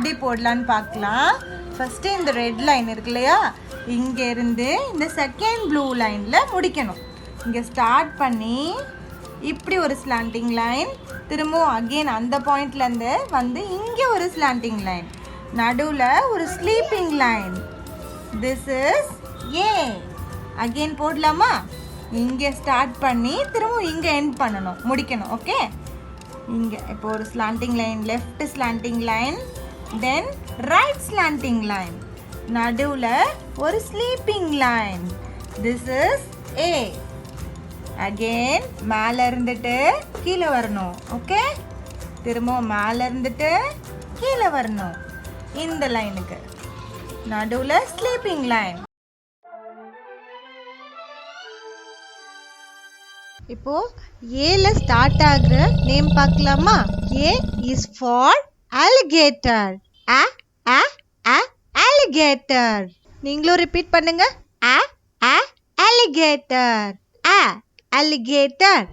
எப்படி போடலான்னு பார்க்கலாம். ஃபஸ்ட்டு இந்த ரெட் லைன் இருக்கு இல்லையா, இங்கேருந்து இந்த செகண்ட் ப்ளூ லைனில் முடிக்கணும். இங்கே ஸ்டார்ட் பண்ணி இப்படி ஒரு ஸ்லாண்டிங் லைன், திரும்பவும் அகெயின் அந்த பாயிண்ட்லேருந்து வந்து இங்கே ஒரு ஸ்லாண்டிங் லைன், நடுவில் ஒரு sleeping line. This is A. Again போடலாமா? இங்கே ஸ்டார்ட் பண்ணி திரும்பவும் இங்கே எண்ட் பண்ணணும், முடிக்கணும். ஓகே, இங்கே இப்போ ஒரு slanting line, left slanting line, then right slanting line, நடுவில் ஒரு sleeping line. This is A. Again மேலே இருந்துட்டு கீழே வரணும். ஓகே, திரும்பவும் மேலே இருந்துட்டு கீழே வரணும். இந்த லைனுக்கு நடுவில் ஸ்லீப்பிங் லைன். இப்போ ஏல ஸ்டார்ட் ஆகுற நேம் பார்க்கலாமா? A is for alligator. அ அ அ அலிகேட்டர். நீங்களும் ரிப்பீட் பண்ணுங்க. அ அ அலிகேட்டர். அ அலிகேட்டர்.